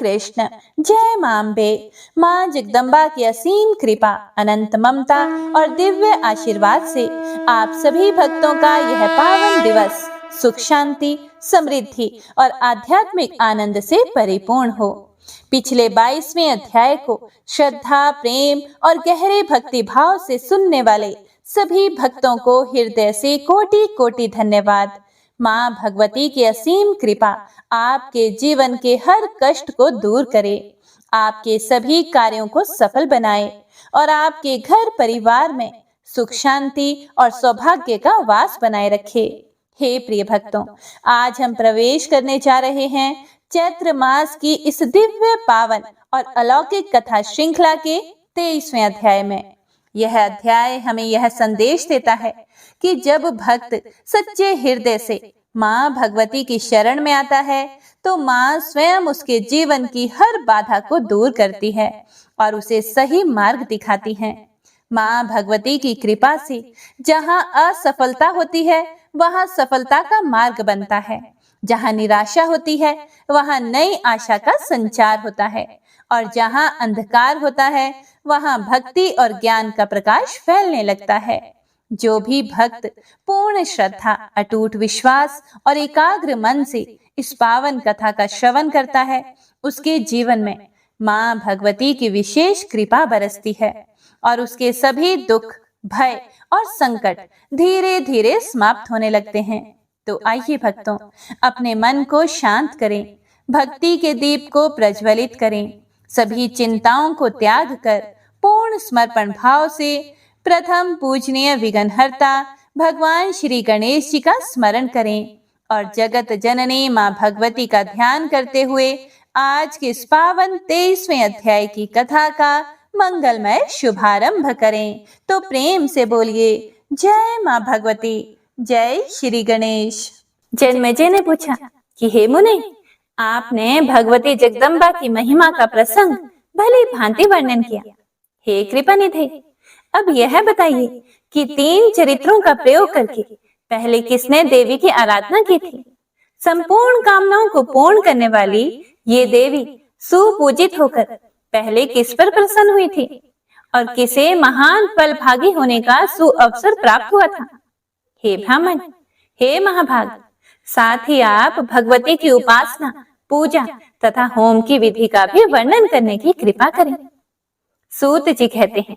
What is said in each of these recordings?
कृष्ण। जय मांबे। माँ जगदम्बा की असीम कृपा, अनंत ममता और दिव्य आशीर्वाद से आप सभी भक्तों का यह पावन दिवस सुख, शांति, समृद्धि और आध्यात्मिक आनंद से परिपूर्ण हो। पिछले 22वें अध्याय को श्रद्धा, प्रेम और गहरे भक्ति भाव से सुनने वाले सभी भक्तों को हृदय से कोटि कोटि धन्यवाद। माँ भगवती की असीम कृपा आपके जीवन के हर कष्ट को दूर करे, आपके सभी कार्यों को सफल बनाए और आपके घर परिवार में सुख, शांति और सौभाग्य का वास बनाए रखे। हे प्रिय भक्तों, आज हम प्रवेश करने जा रहे हैं चैत्र मास की इस दिव्य, पावन और अलौकिक कथा श्रृंखला के 23वें अध्याय में। यह अध्याय हमें यह संदेश देता है कि जब भक्त सच्चे हृदय से माँ भगवती की शरण में आता है तो माँ स्वयं उसके जीवन की हर बाधा को दूर करती है और उसे सही मार्ग दिखाती है। माँ भगवती की कृपा से जहाँ असफलता होती है वहाँ सफलता का मार्ग बनता है, जहाँ निराशा होती है वहाँ नई आशा का संचार होता है और जहाँ अंधकार होता है वहाँ भक्ति और ज्ञान का प्रकाश फैलने लगता है। जो भी भक्त पूर्ण श्रद्धा, अटूट विश्वास और एकाग्र मन से इस पावन कथा का श्रवण करता है, उसके जीवन में माँ भगवती की विशेष कृपा बरसती है और उसके सभी दुख, भय और संकट धीरे धीरे समाप्त होने लगते हैं। तो आइए भक्तों, अपने मन को शांत करें, भक्ति के दीप को प्रज्वलित करें, सभी चिंताओं को त्याग कर पूर्ण समर्पण भाव से प्रथम पूजनीय विघ्नहर्ता भगवान श्री गणेश जी का स्मरण करें और जगत जननी माँ भगवती का ध्यान करते हुए आज के इस पावन 23वें अध्याय की कथा का मंगलमय शुभारंभ करें। तो प्रेम से बोलिए जय माँ भगवती, जय श्री गणेश। जन्मेजय ने पूछा कि हे मुने, आपने भगवती जगदम्बा की महिमा का प्रसंग भली भांति वर्णन किया। हे कृपानिधि, अब यह बताइए कि 3 चरित्रों का प्रयोग करके पहले किसने देवी की आराधना की थी? संपूर्ण कामनाओं को पूर्ण करने वाली ये देवी सुपूजित होकर पहले किस पर प्रसन्न हुई थी और किसे महान फल भागी होने का सुअवसर प्राप्त हुआ था? हे ब्राह्मण, हे महाभाग, साथ ही आप भगवती की उपासना, पूजा तथा होम की विधि का भी वर्णन करने की कृपा करें। सूत जी कहते हैं,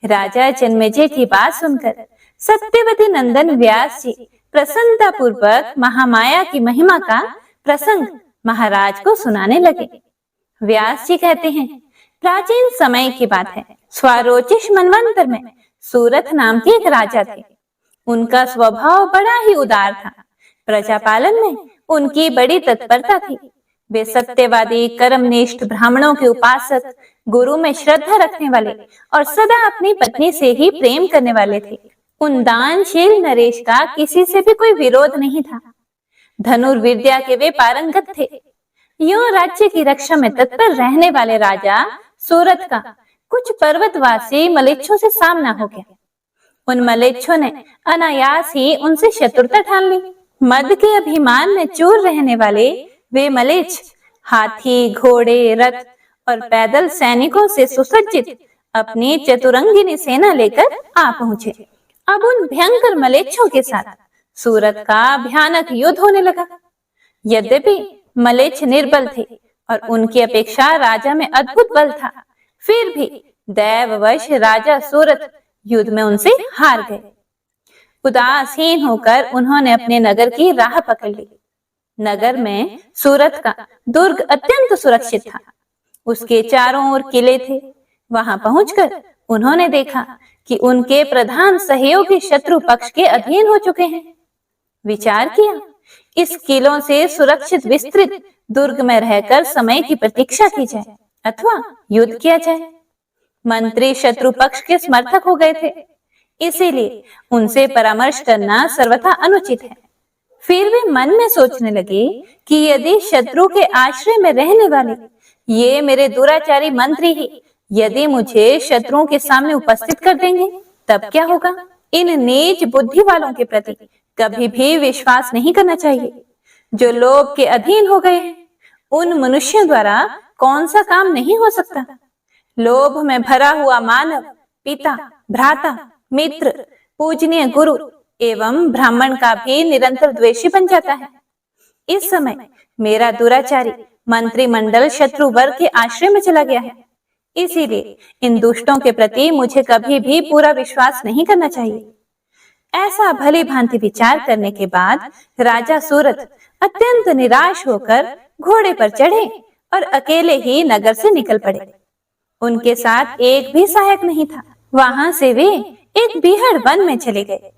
राजा जन्मेजय की बात सुनकर सत्यवती नंदन व्यास जी प्रसन्नता पूर्वक महामाया की महिमा का प्रसंग महाराज को सुनाने लगे। व्यास जी कहते हैं, प्राचीन समय की बात है, स्वारोचिष मनवंतर में सूरथ नाम के एक राजा थे। उनका स्वभाव बड़ा ही उदार था। प्रजा पालन में उनकी बड़ी तत्परता थी। वे सत्यवादी, कर्मनिष्ठ, ब्राह्मणों के उपासक, गुरु में श्रद्धा रखने वाले और सदा अपनी पत्नी से ही प्रेम करने वाले थे। उन दानशील नरेश का किसी से भी कोई विरोध नहीं था। धनुर्विद्या के वे पारंगत थे। यूं राज्य की रक्षा में तत्पर रहने वाले राजा सूरत का कुछ पर्वतवासी मलेच्छों से सामना हो गया। उन मलेच्छों ने अनायास ही उनसे शत्रुता ठान ली। मद के अभिमान में चूर रहने वाले वे मलेच्छ हाथी, घोड़े, रथ और पैदल सैनिकों से सुसज्जित अपनी चतुरंगिनी सेना लेकर आ पहुंचे। अब उन भयंकर मलेच्छों के साथ सूरत का भयानक युद्ध होने लगा। यद्यपि मलेच्छ निर्बल थे और उनकी अपेक्षा राजा में अद्भुत बल था, फिर भी दैववश राजा सूरत युद्ध में उनसे हार गए। उदासीन होकर उन्होंने अपने नगर की राह पकड़ ली। नगर में सूरत का दुर्ग अत्यंत सुरक्षित था। उसके चारों ओर किले थे। वहां पहुंचकर उन्होंने देखा कि उनके प्रधान सहयोगी शत्रु पक्ष के अधीन हो चुके हैं। विचार किया, इस किलों से सुरक्षित विस्तृत दुर्ग में रहकर समय की प्रतीक्षा की जाए अथवा युद्ध किया जाए। मंत्री शत्रु पक्ष के समर्थक हो गए थे, इसीलिए उनसे परामर्श करना सर्वथा अनुचित है। फिर वे मन में सोचने लगे कि यदि शत्रु के आश्रय में रहने वाले ये मेरे दुराचारी मंत्री ही यदि मुझे शत्रुओं के सामने उपस्थित कर देंगे तब क्या होगा? इन नीच बुद्धि वालों के प्रति कभी भी विश्वास नहीं करना चाहिए। जो लोभ के अधीन हो गए हैं उन मनुष्यों द्वारा कौन सा काम नहीं हो सकता। लोभ में भरा हुआ मानव पिता, भ्राता, मित्र, पूजनीय गुरु एवं ब्राह्मण का भी निरंतर द्वेषी बन जाता है। इस समय मेरा दुराचारी मंत्रिमंडल शत्रु वर्ग के आश्रय में चला गया है। इसीलिए इन दुष्टों के प्रति मुझे कभी भी पूरा विश्वास नहीं करना चाहिए। ऐसा भली भांति विचार करने के बाद राजा सूरत अत्यंत निराश होकर घोड़े पर चढ़े और अकेले ही नगर से निकल पड़े। उनके साथ एक भी सहायक नहीं था। वहां से वे एक बीहड़ वन में चले गए।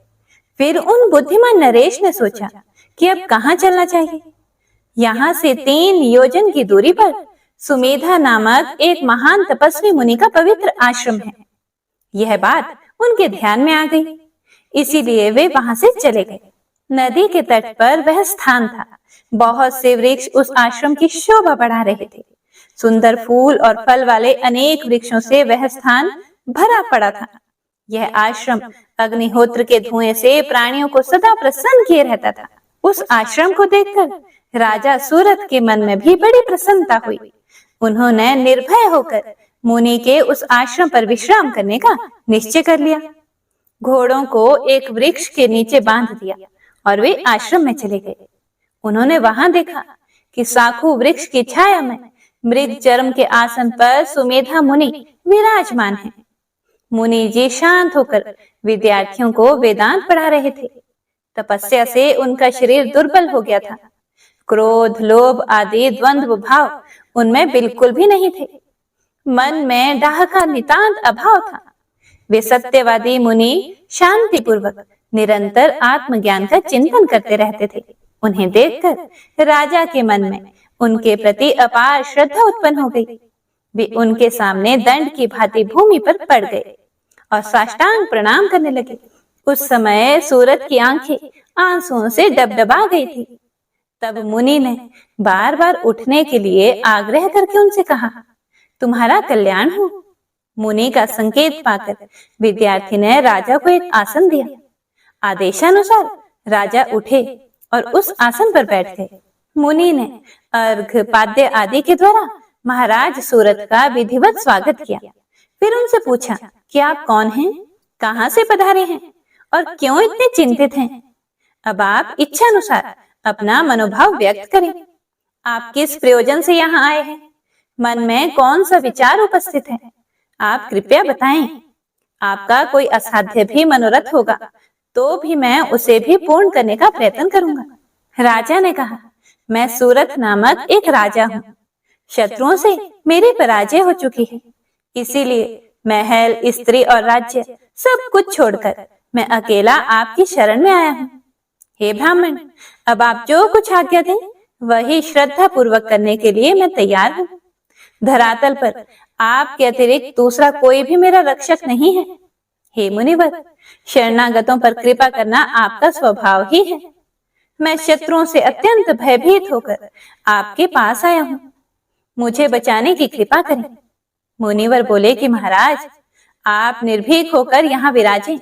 फिर उन बुद्धिमान नरेश ने सोचा कि अब कहाँ चलना चाहिए। यहाँ से 3 योजन की दूरी पर सुमेधा नामक एक महान तपस्वी मुनि का पवित्र आश्रम है। यह बात उनके ध्यान में आ गई, इसीलिए वे वहां से चले गए। नदी के तट पर वह स्थान था। बहुत से वृक्ष उस आश्रम की शोभा बढ़ा रहे थे। सुंदर फूल और फल वाले अनेक वृक्षों से वह स्थान भरा पड़ा था। यह आश्रम अग्निहोत्र के धुएं से प्राणियों को सदा प्रसन्न किए रहता था। उस आश्रम को देखकर राजा सूरत के मन में भी बड़ी प्रसन्नता हुई। उन्होंने निर्भय होकर मुनि के उस आश्रम पर विश्राम करने का निश्चय कर लिया। घोड़ों को एक वृक्ष के नीचे बांध दिया और वे आश्रम में चले गए। उन्होंने वहां देखा कि साखू वृक्ष की छाया में मृग चर्म के आसन पर सुमेधा मुनि विराजमान हैं। मुनि जी शांत होकर विद्यार्थियों को वेदांत पढ़ा रहे थे। तपस्या से उनका शरीर दुर्बल हो गया था। क्रोध, लोभ आदि द्वंद्व भाव उनमें बिल्कुल भी नहीं थे। मन में डाह का नितांत अभाव था। वे सत्यवादी मुनि शांति पूर्वक निरंतर आत्मज्ञान का चिंतन करते रहते थे। उन्हें देखकर राजा के मन में उनके प्रति अपार श्रद्धा उत्पन्न हो गई। वे उनके सामने दंड की भांति भूमि पर पड़ गए और साष्टांग प्रणाम करने लगे। उस समय सूरत की आंखें आंसुओं से डबडबा गई थी। तब मुनि ने बार बार उठने के लिए आग्रह करके उनसे कहा, तुम्हारा कल्याण हो। मुनि का संकेत पाकर विद्यार्थी ने राजा को एक आसन दिया। आदेशानुसार राजा उठे और उस आसन पर बैठ गए। मुनि ने अर्घ, पाद्य आदि के द्वारा महाराज सूरत का विधिवत स्वागत किया। फिर उनसे पूछा कि आप कौन हैं, कहाँ से पधारे हैं और क्यों इतने चिंतित हैं। अब आप इच्छा अनुसार अपना मनोभाव व्यक्त करें। आप किस प्रयोजन से यहाँ आए हैं, मन में कौन सा विचार उपस्थित है, आप कृपया बताएं। आपका कोई असाध्य भी मनोरथ होगा तो भी मैं उसे भी पूर्ण करने का प्रयत्न करूंगा। राजा ने कहा, मैं सूरत नामक एक राजा हूँ। शत्रुओं से मेरी पराजय हो चुकी है, इसीलिए महल, स्त्री और राज्य सब कुछ छोड़कर मैं अकेला आपकी शरण में आया हूँ। हे ब्राह्मण, अब आप जो कुछ आज्ञा दें वही श्रद्धा पूर्वक करने के लिए मैं तैयार हूँ। धरातल पर आपके अतिरिक्त दूसरा कोई भी मेरा रक्षक नहीं है। हे मुनिवर, शरणागतों पर कृपा करना आपका स्वभाव ही है। मैं शत्रुओं से अत्यंत भयभीत होकर आपके पास आया हूँ, मुझे बचाने की कृपा करें। मुनिवर बोले कि महाराज, आप निर्भीक होकर यहाँ विराजें।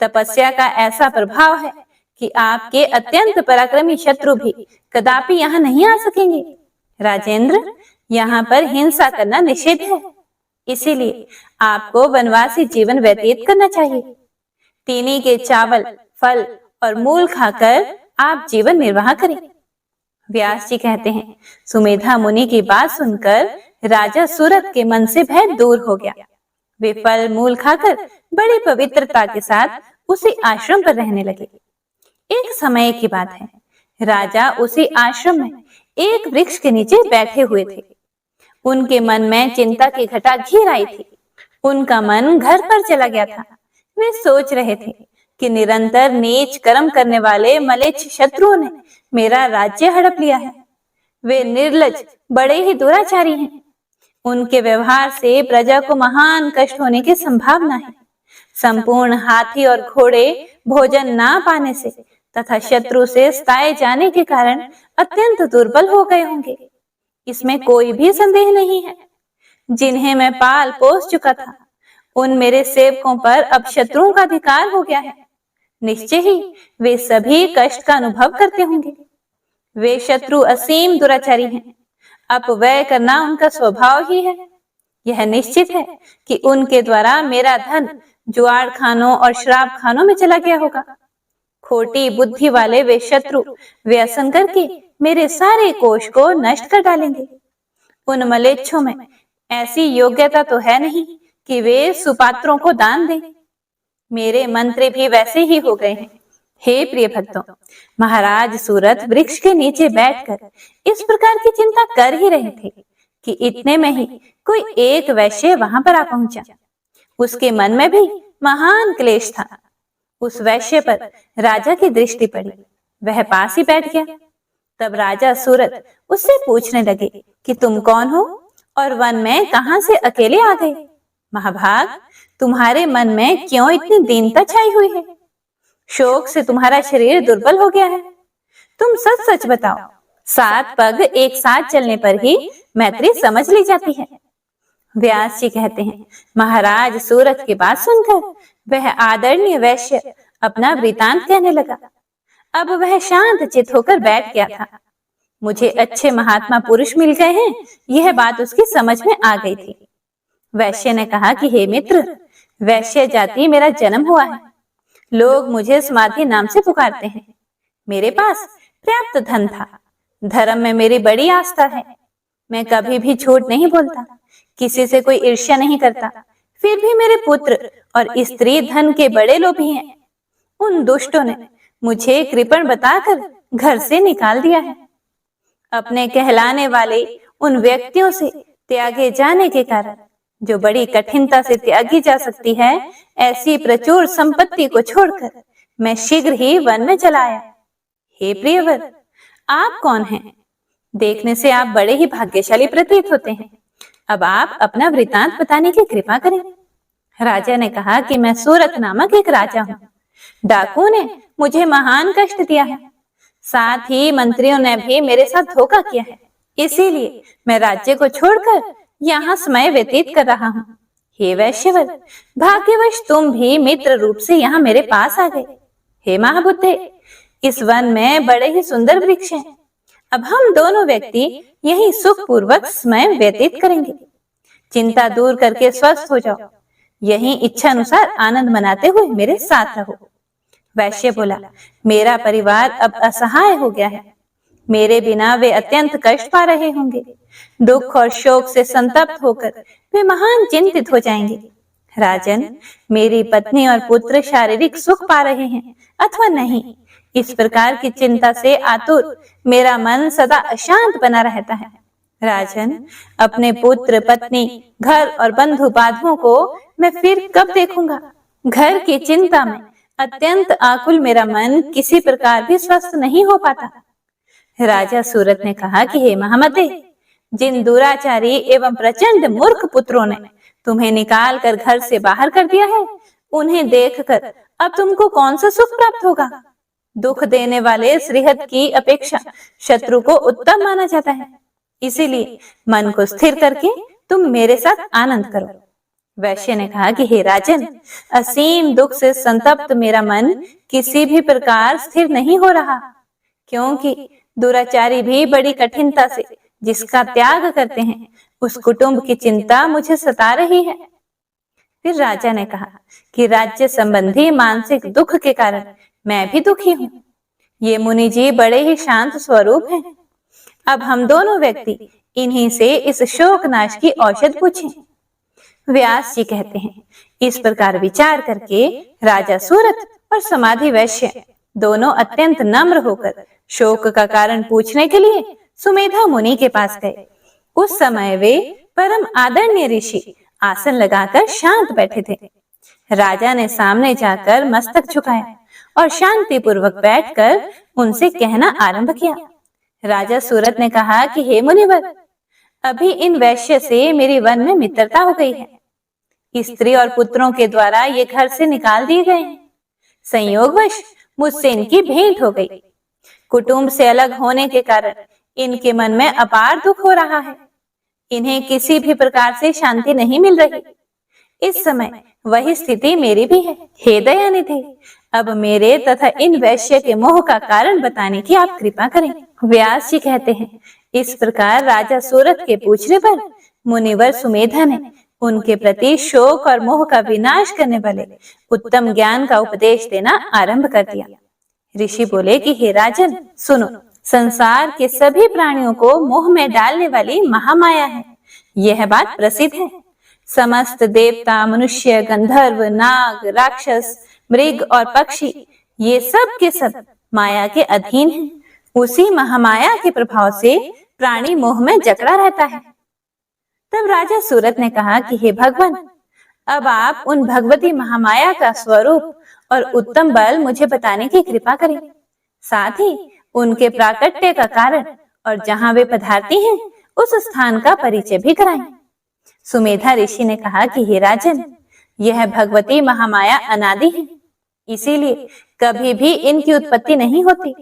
तपस्या का ऐसा प्रभाव है कि आपके अत्यंत पराक्रमी शत्रु भी कदापि यहाँ नहीं आ सकेंगे। राजेंद्र, यहाँ पर हिंसा करना निषेध है, इसीलिए आपको वनवासी जीवन व्यतीत करना चाहिए। तीनी के चावल, फल और मूल खाकर आप जीवन निर्वाह करें। व्यास जी कहते हैं, सुमेधा मुनि की बात सुनकर राजा सूरत के मन से भय दूर हो गया। वे फल मूल खाकर बड़ी पवित्रता के साथ उसी आश्रम पर रहने लगे। एक समय की बात है, राजा उसी आश्रम में एक वृक्ष के नीचे बैठे हुए थे। उनके मन में चिंता की घटा घिर आई थी। उनका मन घर पर चला गया था। वे सोच रहे थे कि निरंतर नीच कर्म करने वाले मलेच्छ शत्रुओं ने मेरा राज्य हड़प लिया है। वे निर्लज, बड़े ही दुराचारी हैं। उनके व्यवहार से प्रजा को महान कष्ट होने की संभावना है। संपूर्ण हाथी और घोड़े भोजन ना पाने से तथा शत्रु से सताए जाने के कारण अत्यंत दुर्बल हो गए होंगे, इसमें कोई भी संदेह नहीं है। जिन्हें मैं पाल पोस चुका था, उन मेरे सेवकों पर अब शत्रुओं का अधिकार हो गया है। निश्चय ही वे सभी कष्ट का अनुभव करते होंगे। वे शत्रु असीम दुराचारी हैं। अपव्यय करना उनका स्वभाव ही है। यह निश्चित है कि उनके द्वारा मेरा धन जुआड़ खानों और शराब खानों में चला गया होगा। खोटी बुद्धि वाले वे शत्रु व्यसन करके मेरे सारे कोष को नष्ट कर डालेंगे। उन मलेच्छों में ऐसी योग्यता तो है नहीं कि वे सुपात्रों को दान दें। मेरे मंत्री भी वैसे ही हो गए हैं। हे प्रिय भक्तों, महाराज सूरत वृक्ष के नीचे बैठकर इस प्रकार की चिंता कर ही रहे थे कि इतने में ही कोई एक वैश्य वहां पर आ पहुंचा। उसके मन में भी महान क्लेश था। उस वैश्य पर राजा की दृष्टि पड़ी। वह पास ही बैठ गया। तब राजा सूरत उससे पूछने लगे कि तुम कौन हो और वन में कहां से अकेले आ गए? महाभाग, तुम्हारे मन में क्यों इतनी दीनता छाई हुई है? शोक से तुम्हारा शरीर दुर्बल हो गया है। तुम सच सच बताओ, 7 पग एक साथ चलने पर ही मैत्री समझ ली जाती है। व्यास जी कहते हैं, महाराज सूरत की बात सुनकर वह आदरणीय वैश्य अपना वृतांत कहने लगा। अब वह शांत चित होकर बैठ गया था। मुझे अच्छे महात्मा पुरुष मिल गए हैं, यह बात उसकी समझ में आ गई थी। वैश्य ने कहा कि हे मित्र, वैश्य जाति मेरा जन्म हुआ है। लोग मुझे समाधि नाम से पुकारते हैं। मेरे पास पर्याप्त धन था। धर्म में मेरी बड़ी आस्था है। मैं कभी भी झूठ नहीं बोलता, किसी से कोई ईर्ष्या नहीं करता। फिर भी मेरे पुत्र और स्त्री धन के बड़े लोभी हैं। उन दुष्टों ने मुझे कृपण बताकर घर से निकाल दिया है। अपने कहलाने वाले उन व्यक्तियों से त्यागे जाने के कारण, जो बड़ी कठिनता से त्यागी जा सकती है, ऐसी प्रचुर संपत्ति को छोड़कर मैं शीघ्र ही वन में चला आया। हे प्रियवर, आप कौन हैं? देखने से आप बड़े ही भाग्यशाली प्रतीत होते हैं। अब आप अपना वृतांत बताने की कृपा करें। राजा ने कहा कि मैं सूरत नामक एक राजा हूँ। डाकू ने मुझे महान कष्ट दिया है। साथ ही मंत्रियों ने भी मेरे साथ धोखा किया है। इसीलिए मैं राज्य को छोड़कर यहाँ समय व्यतीत कर रहा हूँ। हे वैश्यवर, भाग्यवश तुम भी मित्र रूप से यहाँ मेरे पास आ गए। हे महाबुद्धे, इस वन में बड़े ही सुंदर वृक्ष हैं। अब हम दोनों व्यक्ति यही सुख पूर्वक समय व्यतीत करेंगे। चिंता दूर करके स्वस्थ हो जाओ। यही इच्छा अनुसार आनंद मनाते हुए मेरे साथ रहो। वैश्य बोला, मेरा परिवार अब असहाय हो गया है। मेरे बिना वे अत्यंत कष्ट पा रहे होंगे। दुख और शोक से संतप्त होकर वे महान चिंतित हो जाएंगे। राजन, मेरी पत्नी और पुत्र शारीरिक सुख पा रहे हैं अथवा नहीं, इस प्रकार की चिंता से आतुर मेरा मन सदा अशांत बना रहता है। राजन, अपने पुत्र, पत्नी, घर और बंधु बांधवों को मैं फिर कब देखूंगा? घर की चिंता में अत्यंत आकुल मेरा मन किसी प्रकार भी स्वस्थ नहीं हो पाता। राजा सूरत ने कहा कि हे महामते, जिन दुराचारी एवं प्रचंड मूर्ख पुत्रों ने तुम्हें निकाल कर घर से बाहर कर दिया है, उन्हें देखकर अब तुमको कौन सा सुख प्राप्त होगा? दुख देने वाले श्रीहत की अपेक्षा शत्रु को उत्तम माना जाता है। इसीलिए मन को स्थिर करके तुम मेरे साथ आनंद करो। वैश्य ने कहा कि हे राजन, असीम दुख से संतप्त मेरा मन किसी भी प्रकार स्थिर नहीं हो रहा, क्योंकि दुराचारी भी बड़ी कठिनता से जिसका त्याग करते हैं, उस कुटुंब की चिंता मुझे सता रही है। फिर राजा ने कहा कि राज्य संबंधी मानसिक दुख के कारण मैं भी दुखी हूँ। ये मुनि जी बड़े ही शांत स्वरूप हैं। अब हम दोनों व्यक्ति इन्हीं से इस शोक नाश की औषध पूछें। व्यास जी कहते हैं, इस प्रकार विचार करके राजा सूरत और समाधि वैश्य दोनों अत्यंत नम्र होकर शोक का कारण पूछने के लिए सुमेधा मुनि के पास गए। उस समय वे परम आदरणीय ऋषि आसन लगाकर शांत बैठे थे। राजा ने सामने जाकर मस्तक झुकाया और शांति पूर्वक बैठकर उनसे कहना आरंभ किया। राजा सूरत ने कहा कि हे मुनिवर, अभी इन वैश्य से मेरी वन में मित्रता हो गई है। स्त्री और पुत्रों के द्वारा ये घर से निकाल दिए गए हैं। संयोगवश मुझसे इनकी भेंट हो गई। कुटुंब से अलग होने के कारण इनके मन में अपार दुख हो रहा है। इन्हें किसी भी प्रकार से शांति नहीं मिल रही। इस समय वही स्थिति मेरी भी है। हे दयानिधि, अब मेरे तथा इन वैश्य के मोह का कारण बताने की आप कृपा करें। व्यास जी कहते हैं, इस प्रकार राजा सूरत के पूछने पर मुनिवर सुमेधा ने उनके प्रति शोक और मोह का विनाश करने वाले उत्तम ज्ञान का उपदेश देना आरंभ कर दिया। ऋषि बोले कि हे राजन, सुनो, संसार के सभी प्राणियों को मोह में डालने वाली महामाया है। यह बात प्रसिद्ध है। समस्त देवता, मनुष्य, गंधर्व, नाग, राक्षस, मृग और पक्षी, ये सब के सब माया के अधीन हैं। उसी महामाया के प्रभाव से प्राणी मोह में जकड़ा रहता है। तब राजा सूरत ने कहा कि हे भगवान, अब आप उन भगवती महामाया का स्वरूप और उत्तम बल मुझे बताने की कृपा करें। साथ ही उनके प्राकट्य का कारण और जहां वे पधारती हैं उस स्थान का परिचय भी कराएं। सुमेधा ऋषि ने कहा कि हे राजन, यह भगवती महामाया अनादि है, इसीलिए कभी भी इनकी उत्पत्ति नहीं होती।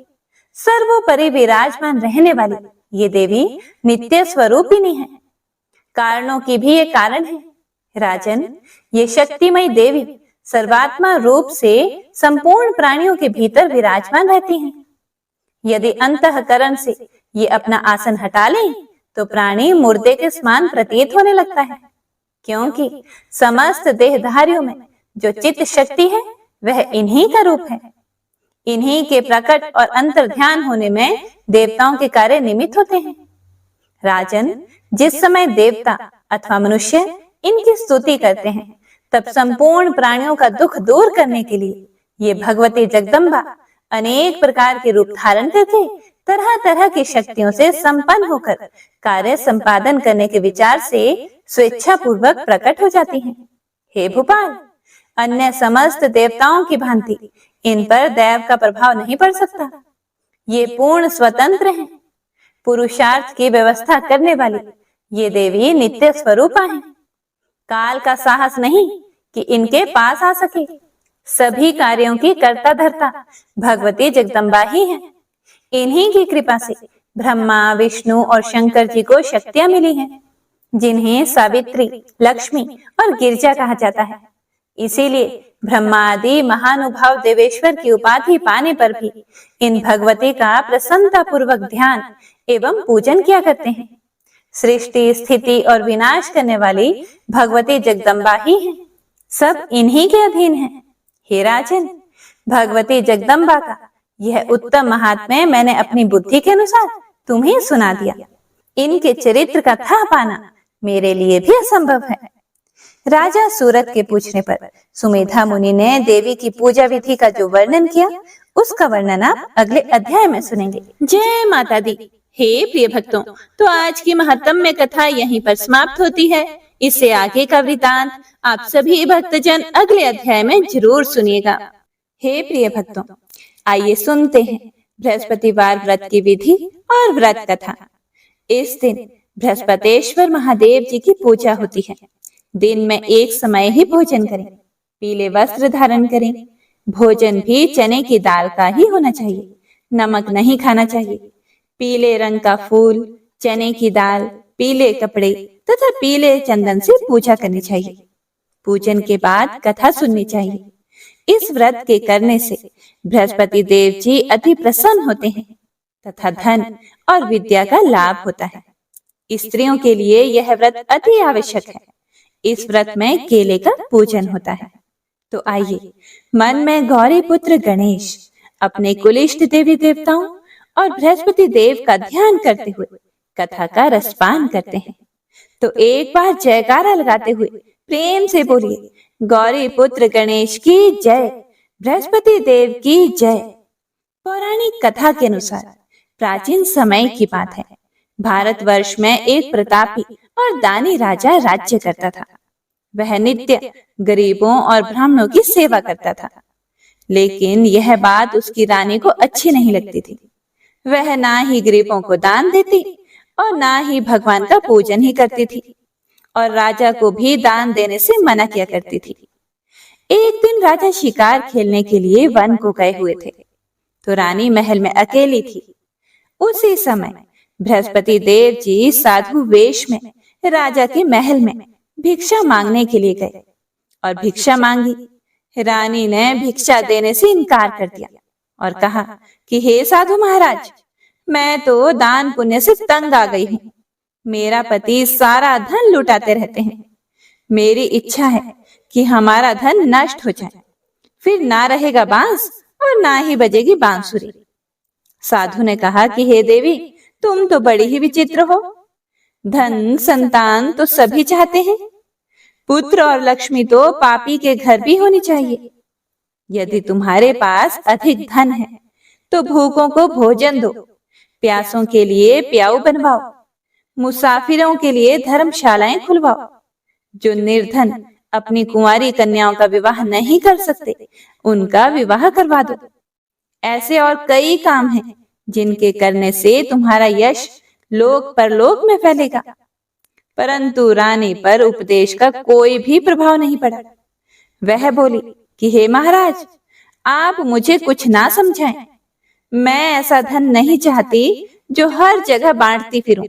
सर्वोपरि विराजमान रहने वाली ये देवी नित्य स्वरूपिणी है। कारणों की भी ये कारण है। राजन, ये शक्तिमयी देवी सर्वात्मा रूप से संपूर्ण प्राणियों के भीतर विराजमान रहती हैं। यदि अंतःकरण से ये अपना आसन हटा लें तो प्राणी मुर्दे के समान प्रतीत होने लगता है, क्योंकि समस्त देहधारियों में जो चित्त शक्ति है वह इन्हीं का रूप है। इन्हीं के प्रकट और अंतर्ध्यान होने में देवताओं के कार्य निमित्त होते हैं। राजन, जिस समय देवता अथवा मनुष्य इनकी स्तुति करते हैं तब संपूर्ण प्राणियों का दुख दूर करने के लिए ये भगवती जगदम्बा अनेक प्रकार के रूप धारण करके तरह तरह की शक्तियों से संपन्न होकर कार्य संपादन करने के विचार से स्वेच्छा पूर्वक प्रकट हो जाती हैं। हे भूपाल, अन्य समस्त देवताओं की भांति इन पर दैव का प्रभाव नहीं पड़ सकता। ये पूर्ण स्वतंत्र हैं। पुरुषार्थ की व्यवस्था करने वाली ये देवी नित्य स्वरूपा है। काल का साहस नहीं कि इनके पास आ सके। सभी कार्यों की कर्ता धर्ता भगवती जगदम्बा ही है। इन्हीं की कृपा से ब्रह्मा, विष्णु और शंकर जी को शक्तियां मिली हैं, जिन्हें सावित्री, लक्ष्मी और गिरजा कहा जाता है। इसीलिए ब्रह्मादि महानुभाव देवेश्वर की उपाधि पाने पर भी इन भगवती का प्रसन्नता पूर्वक ध्यान एवं पूजन किया करते हैं। सृष्टि, स्थिति और विनाश करने वाली भगवती जगदम्बा ही है। सब इन्हीं के अधीन है। हे राजन, भगवती जगदम्बा का यह उत्तम महात्म्य मैंने अपनी बुद्धि के अनुसार तुम्हें सुना दिया। इनके चरित्र का था पाना मेरे लिए भी असंभव है। राजा सूरत के पूछने पर सुमेधा मुनि ने देवी की पूजा विधि का जो वर्णन किया उसका वर्णन आप अगले अध्याय में सुनेंगे। जय माता दी। हे प्रिय भक्तों, तो आज की महत्तम कथा यहीं पर समाप्त होती है। इससे आगे का वृतांत आप सभी भक्तजन अगले अध्याय में जरूर सुनिएगा। हे प्रिय भक्तों, आइए सुनते हैं बृहस्पतिवार व्रत की विधि और व्रत कथा। इस दिन बृहस्पतेश्वर महादेव जी की पूजा होती है। दिन में एक समय ही भोजन करें, पीले वस्त्र धारण करें। भोजन भी चने की दाल का ही होना चाहिए, नमक नहीं खाना चाहिए। पीले रंग का फूल, चने की दाल, पीले कपड़े तथा पीले चंदन से पूजा करनी चाहिए। पूजन के बाद कथा सुननी चाहिए। इस व्रत के करने से बृहस्पति देव जी अति प्रसन्न होते हैं तथा धन और विद्या का लाभ होता है। स्त्रियों के लिए यह व्रत अति आवश्यक है। इस व्रत में केले का पूजन होता है। तो आइए मन में गौरी पुत्र गणेश, अपने कुलिष्ट देवी देवताओं और बृहस्पति देव का ध्यान करते हुए कथा का रसपान करते हैं। तो एक बार जयकारा लगाते हुए प्रेम से बोलिए, गौरी पुत्र गणेश की जय, बृहस्पति देव की जय। पौराणिक कथा के अनुसार प्राचीन समय की बात है। भारतवर्ष में एक प्रतापी और दानी राजा राज्य करता था। वह नित्य गरीबों और ब्राह्मणों की सेवा करता था, लेकिन यह बात उसकी रानी को अच्छी नहीं लगती थी। वह ना ही गरीबों को दान देती और ना ही भगवान का पूजन ही करती थी, और राजा को भी दान देने से मना किया करती थी। एक दिन राजा शिकार खेलने के लिए वन को गए हुए थे, तो रानी महल में अकेली थी। उसी समय बृहस्पति देव जी साधु वेश में राजा के महल में भिक्षा मांगने के लिए गए और भिक्षा मांगी। रानी ने भिक्षा देने से इनकार कर दिया और कहा कि हे साधु महाराज, मैं तो दान पुण्य से तंग आ गई हूँ। मेरा पति सारा धन लुटाते रहते हैं। मेरी इच्छा है कि हमारा धन नष्ट हो जाए, फिर ना रहेगा बांस और ना ही बजेगी बांसुरी। साधु ने कहा कि हे देवी, तुम तो बड़ी ही विचित्र हो। धन संतान तो सभी चाहते हैं, पुत्र और लक्ष्मी तो पापी के घर भी होनी चाहिए। यदि तुम्हारे पास अधिक धन है तो भूखों को भोजन दो, प्यासों के लिए प्याऊ बनवाओ, मुसाफिरों के लिए धर्मशालाएं खुलवाओ। जो निर्धन अपनी कुंवारी कन्याओं का विवाह नहीं कर सकते, उनका विवाह करवा दो। ऐसे और कई काम हैं जिनके करने से तुम्हारा यश लोक परलोक में फैलेगा। परंतु रानी पर उपदेश का कोई भी प्रभाव नहीं पड़ा। वह बोली कि हे महाराज, आप मुझे कुछ ना समझाएं। मैं ऐसा धन नहीं चाहती जो हर जगह बांटती फिरूं।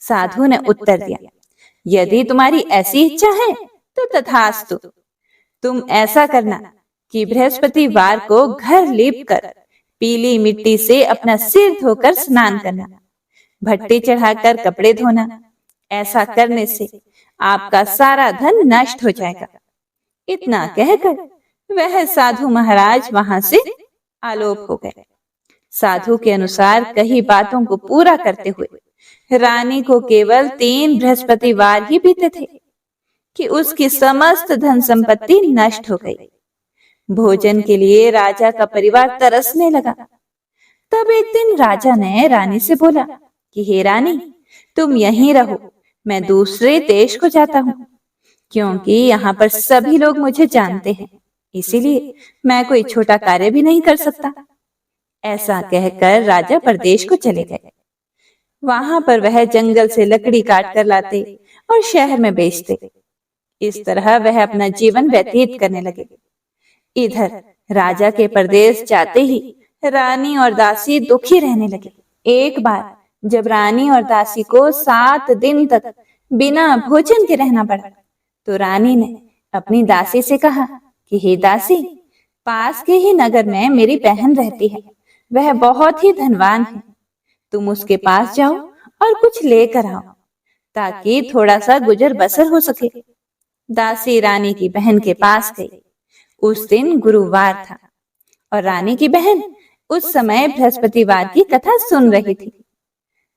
साधु ने उत्तर दिया, यदि तुम्हारी ऐसी इच्छा है तो तथास्तु। तुम ऐसा करना कि बृहस्पतिवार को घर लीप कर पीली मिट्टी से अपना सिर धोकर स्नान करना, भट्टी चढ़ाकर कपड़े धोना। ऐसा करने से आपका सारा धन नष्ट हो जाएगा। इतना कहकर वह साधु महाराज वहां से आलोप हो गए। साधु के अनुसार कई बातों को पूरा करते हुए रानी को केवल 3 बृहस्पतिवार ही बीते थे कि उसकी समस्त धन संपत्ति नष्ट हो गई। भोजन के लिए राजा का परिवार तरसने लगा। तब एक दिन राजा ने रानी से बोला कि हे रानी, तुम यहीं रहो, मैं दूसरे देश को जाता हूँ, क्योंकि यहाँ पर सभी लोग मुझे जानते हैं, इसीलिए मैं कोई छोटा कार्य भी नहीं कर सकता। ऐसा कहकर राजा परदेश को चले गए। वहां पर वह जंगल से लकड़ी काट कर लाते और शहर में बेचते। इस तरह वह अपना जीवन व्यतीत करने लगे। इधर राजा के परदेश जाते ही रानी और दासी दुखी रहने लगे। एक बार जब रानी और दासी को 7 दिन तक बिना भोजन के रहना पड़ा, तो रानी ने अपनी दासी से कहा कि हे दासी, पास के ही नगर में मेरी बहन रहती है, वह बहुत ही धनवान है। तुम उसके पास जाओ और कुछ लेकर आओ, ताकि थोड़ा सा गुजर बसर हो सके। दासी रानी की बहन के पास गई। उस दिन गुरुवार था और रानी की बहन उस समय बृहस्पतिवार की कथा सुन रही थी।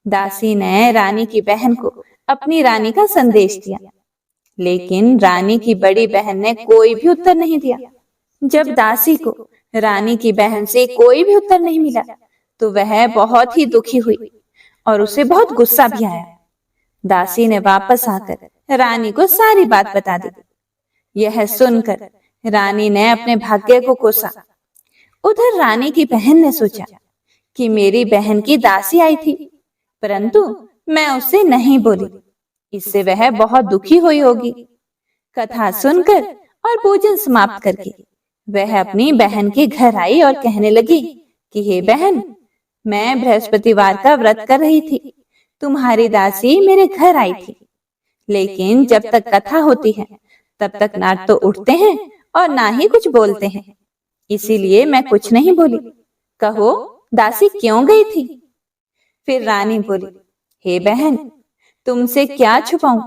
दासी ने रानी की बहन को अपनी रानी का संदेश दिया, लेकिन रानी की बड़ी बहन ने कोई भी उत्तर नहीं दिया। जब दासी को रानी की बहन से कोई भी उत्तर नहीं मिला, तो वह बहुत ही दुखी हुई और उसे बहुत गुस्सा भी आया। दासी ने वापस आकर रानी को सारी बात बता दी। यह सुनकर रानी ने अपने भाग्य को कोसा। उधर रानी की बहन ने सोचा कि मेरी बहन की दासी आई थी, परंतु मैं उससे नहीं बोली, इससे वह बहुत दुखी हुई होगी। कथा सुनकर और भोजन समाप्त करके वह अपनी बहन के घर आई और कहने लगी कि हे बहन, मैं बृहस्पतिवार का व्रत कर रही थी, तुम्हारी दासी मेरे घर आई थी, लेकिन जब तक कथा होती है तब तक ना तो उठते हैं और ना ही कुछ बोलते हैं, इसीलिए मैं कुछ नहीं बोली। कहो दासी क्यों गई थी? फिर रानी बोली, हे बहन, तुमसे क्या छुपाऊं,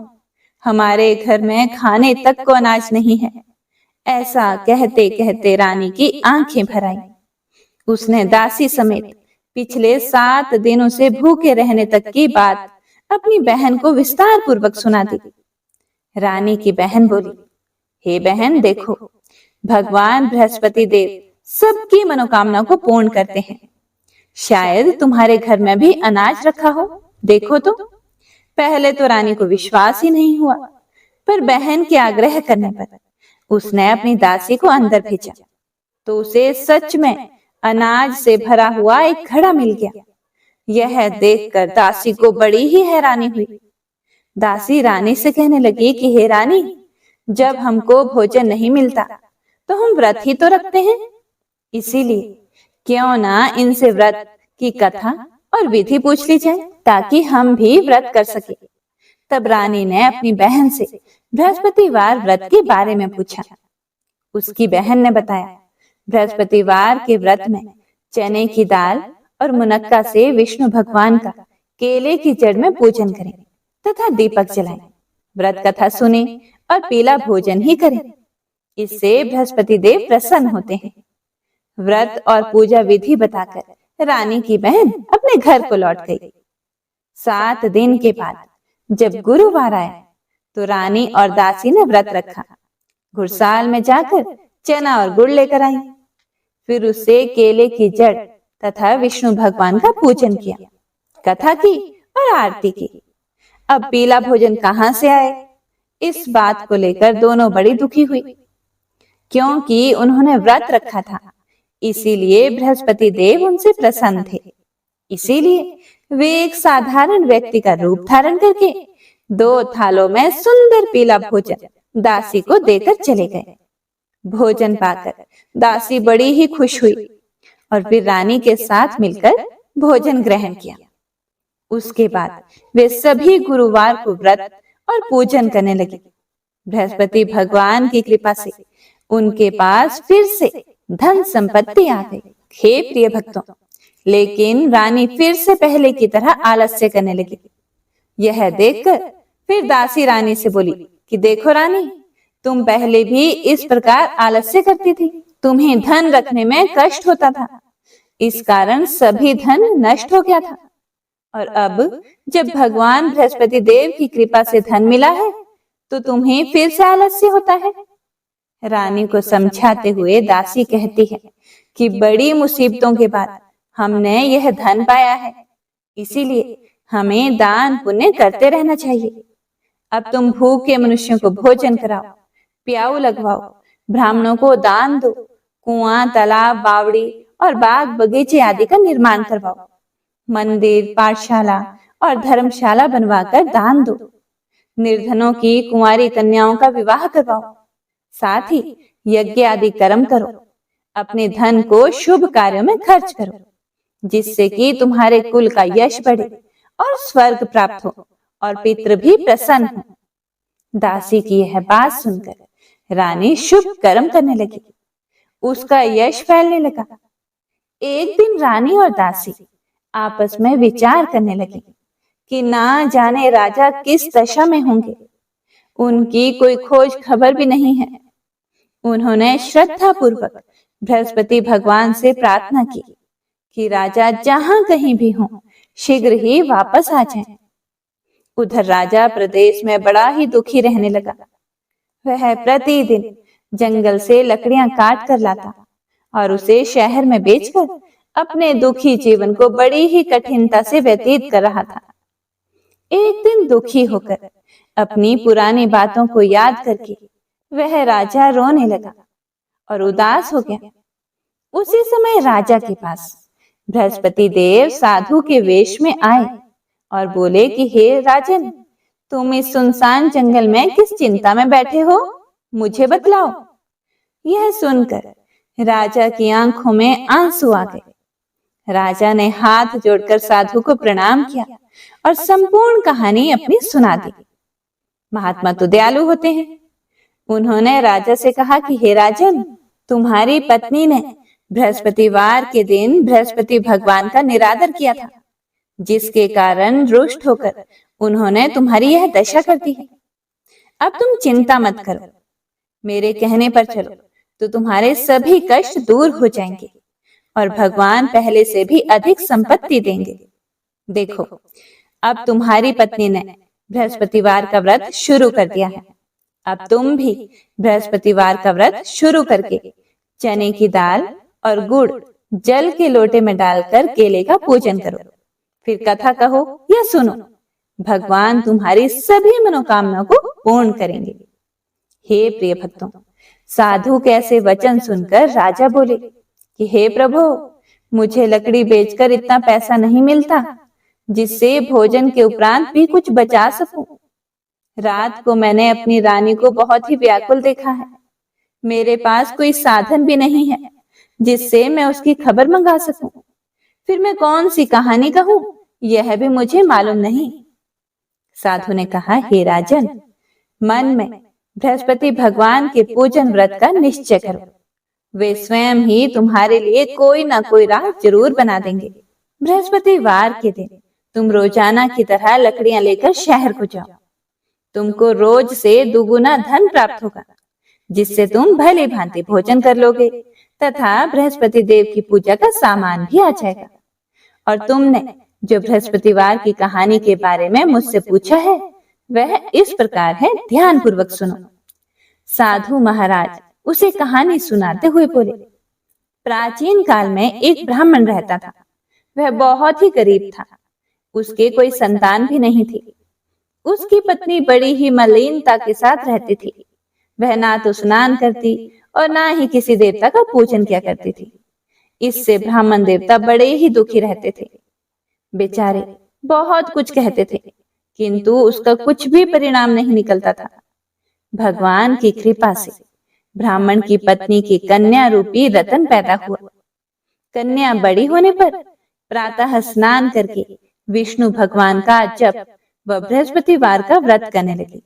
हमारे घर में खाने तक को अनाज नहीं है। ऐसा कहते कहते रानी की आंखें भर आई। उसने दासी समेत पिछले 7 दिनों से भूखे रहने तक की बात अपनी बहन को विस्तार पूर्वक सुना दी। रानी की बहन बोली, हे बहन, देखो, भगवान बृहस्पति देव सबकी मनोकामना को पूर्ण करते हैं। शायद तुम्हारे घर में भी अनाज रखा हो, देखो तो। पहले तो रानी को विश्वास ही नहीं हुआ, पर बहन के आग्रह करने पर उसने अपनी दासी को अंदर भेजा, तो उसे सच में अनाज से भरा हुआ एक घड़ा मिल गया। यह देखकर दासी को बड़ी ही हैरानी हुई। दासी रानी से कहने लगी कि हे रानी, जब हमको भोजन नहीं मिलता तो हम व्रत ही तो रखते हैं, इसीलिए क्यों ना इनसे व्रत की कथा और विधि पूछ ली जाए, ताकि हम भी व्रत कर सके। तब रानी ने अपनी बहन से बृहस्पतिवार व्रत के बारे में पूछा। उसकी बहन ने बताया, बृहस्पतिवार के व्रत में चने की दाल और मुनक्का से विष्णु भगवान का केले की जड़ में पूजन करें तथा दीपक जलाएं। व्रत कथा सुने और पीला भोजन ही करें। इससे बृहस्पति देव प्रसन्न होते हैं। व्रत और पूजा विधि बताकर रानी की बहन अपने घर को लौट गई। 7 दिन के बाद जब गुरुवार आया तो रानी और दासी ने व्रत रखा। घुड़साल में जाकर चना और गुड़ लेकर आई। फिर उससे केले की जड़ तथा विष्णु भगवान का पूजन किया, कथा की और आरती की। अब पीला भोजन कहाँ से आए, इस बात को लेकर दोनों बड़ी दुखी हुई, क्योंकि उन्होंने व्रत रखा था। इसीलिए बृहस्पति देव उनसे प्रसन्न थे। इसीलिए वे एक साधारण व्यक्ति का रूप धारण करके 2 थालों में सुंदर पीला भोजन दासी को देकर चले गए। भोजन पाकर दासी बड़ी ही खुश हुई और फिर रानी के साथ मिलकर भोजन ग्रहण किया। उसके बाद वे सभी गुरुवार को व्रत और पूजन करने लगे। बृहस्पति भगवान की कृपा से उनके पास फिर से धन संपत्ति आ गई। हे प्रिय भक्तों, लेकिन रानी फिर से पहले की तरह आलस्य करने लगी। यह देखकर फिर दासी रानी से बोली कि देखो रानी, तुम पहले भी इस प्रकार आलस्य करती थी। तुम्हें धन रखने में कष्ट होता था, इस कारण सभी धन नष्ट हो गया था। और अब जब भगवान बृहस्पति देव की कृपा से धन मिला है तो तुम्हें फिर से आलस्य होता है। रानी को समझाते हुए दासी कहती है कि बड़ी मुसीबतों के बाद हमने यह धन पाया है, इसीलिए हमें दान पुण्य करते रहना चाहिए। अब तुम भूखे मनुष्यों को भोजन कराओ, प्याऊ लगवाओ, ब्राह्मणों को दान दो, कुआं, तालाब, बावड़ी और बाग बगीचे आदि का निर्माण करवाओ, मंदिर, पाठशाला और धर्मशाला बनवाकर दान दो, निर्धनों की कुंवारी कन्याओं का विवाह करवाओ, साथ ही यज्ञ आदि कर्म करो। अपने धन को शुभ कार्यों में खर्च करो, जिससे कि तुम्हारे कुल का यश बढ़े और स्वर्ग प्राप्त हो और पितृ भी प्रसन्न हो। दासी की यह बात सुनकर रानी शुभ कर्म करने लगी। उसका यश फैलने लगा। एक दिन रानी और दासी आपस में विचार करने लगी कि ना जाने राजा किस दशा में होंगे। उनकी कोई खोज खबर भी नहीं है। उन्होंने श्रद्धा पूर्वक बृहस्पति भगवान से प्रार्थना की कि राजा जहां कहीं भी हों, शीघ्र ही वापस आ जाएं। उधर राजा प्रदेश में बड़ा ही दुखी रहने लगा। वह प्रतिदिन जंगल से लकड़ियां काट कर लाता और उसे शहर में बेचकर अपने दुखी जीवन को बड़ी ही कठिनता से व्यतीत कर रहा था। एक दिन दुखी होकर अपनी पुरानी बातों को याद करके वह राजा रोने लगा और उदास हो गया। उसी समय राजा के पास बृहस्पति देव साधु के वेश में आए और बोले कि हे राजन, तुम इस सुनसान जंगल में किस चिंता में बैठे हो, मुझे बतलाओ। यह सुनकर राजा की आंखों में आंसू आ गए। राजा ने हाथ जोड़कर साधु को प्रणाम किया और संपूर्ण कहानी अपनी सुना दी। महात्मा तो दयालु होते हैं। उन्होंने राजा से कहा कि हे राजन, तुम्हारी पत्नी ने बृहस्पतिवार के दिन बृहस्पति भगवान का निरादर किया था, जिसके कारण रुष्ट होकर उन्होंने तुम्हारी यह दशा कर दी है। अब तुम चिंता मत करो, मेरे कहने पर चलो तो तुम्हारे सभी कष्ट दूर हो जाएंगे और भगवान पहले से भी अधिक संपत्ति देंगे। देखो, अब तुम्हारी पत्नी ने बृहस्पतिवार का व्रत शुरू कर दिया है। अब तुम भी बृहस्पतिवार का व्रत शुरू करके चने की दाल और गुड़ जल के लोटे में डालकर केले का पूजन करो। फिर कथा कहो या सुनो, भगवान तुम्हारी सभी मनोकामनाओं को पूर्ण करेंगे। हे प्रिय भक्तों, साधु के ऐसे वचन सुनकर राजा बोले कि हे प्रभु, मुझे लकड़ी बेचकर इतना पैसा नहीं मिलता जिससे भोजन के उपरांत भी कुछ बचा सकूं। रात को मैंने अपनी रानी को बहुत ही व्याकुल देखा है। मेरे पास कोई साधन भी नहीं है जिससे मैं उसकी खबर मंगा सकूं। फिर मैं कौन सी कहानी कहूं, यह भी मुझे मालूम नहीं। साधु ने कहा, हे राजन, मन में बृहस्पति भगवान के पूजन व्रत का निश्चय करो। वे स्वयं ही तुम्हारे लिए कोई ना कोई राह जरूर बना देंगे। बृहस्पतिवार के दिन तुम रोजाना की तरह लकड़ियां लेकर शहर को जाओ। तुमको रोज से दुगुना धन प्राप्त होगा, जिससे तुम भली भांति भोजन कर लोगे तथा बृहस्पति देव की पूजा का सामान भी आ जाएगा। और तुमने जो बृहस्पतिवार की कहानी के बारे में मुझसे पूछा है वह इस प्रकार है, ध्यान पूर्वक सुनो। साधु महाराज उसे कहानी सुनाते हुए बोले, प्राचीन काल में एक ब्राह्मण रहता था। वह बहुत ही गरीब था। उसके कोई संतान भी नहीं थी। उसकी पत्नी बड़ी ही मलिनता के साथ रहती थी। वह ना तो स्नान करती और ना ही किसी देवता का पूजन किया करती थी। इससे ब्राह्मण देवता बड़े ही दुखी रहते थे। बेचारे बहुत कुछ कहते थे, किंतु उसका कुछ भी परिणाम नहीं निकलता था। भगवान की कृपा से ब्राह्मण की पत्नी की कन्या रूपी रतन पैदा हुआ। कन्या बड़ी होने पर प्रातः स्नान करके विष्णु भगवान का जप व बृहस्पतिवार का व्रत करने लगी।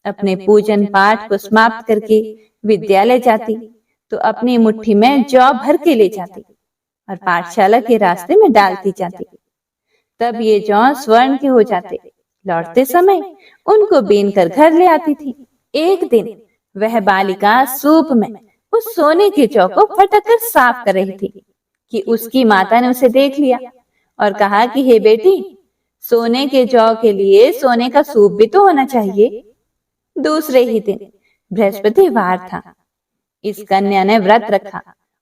अपने पूजन पाठ को समाप्त करके विद्यालय जाती तो अपनी मुट्ठी में जौ भर के ले जाती और पाठशाला के रास्ते में डालती जाती। तब ये जौ स्वर्ण के हो जाते। लौटते समय उनको बीन कर घर ले आती थी। एक दिन वह बालिका सूप में उस सोने के जौ को फटक कर साफ कर रही थी कि उसकी माता ने उसे देख लिया और कहा कि हे बेटी, सोने के जौ के लिए सोने का सूप भी तो होना चाहिए। दूसरे ही दिन बृहस्पतिवार था। इस कन्या ने व्रत रखा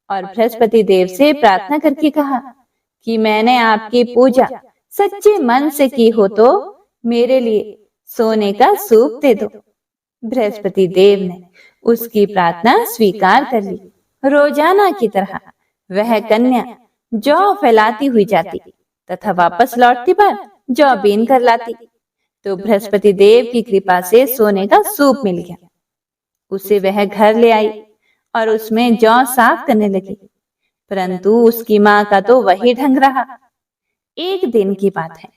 और बृहस्पति देव से प्रार्थना करके कहा कि मैंने आपकी पूजा सच्चे मन से की हो तो मेरे लिए सोने का सूप दे दो। बृहस्पति देव ने उसकी प्रार्थना स्वीकार कर ली। रोजाना की तरह वह कन्या जौ फैलाती हुई जाती तथा वापस लौटती पर जौ बीन कर लाती। तो बृहस्पति देव की कृपा से सोने का सूप मिल गया। उसे वह घर ले आई और उसमें जौ साफ करने लगी, परंतु उसकी माँ का तो वही ढंग रहा। एक दिन की बात है,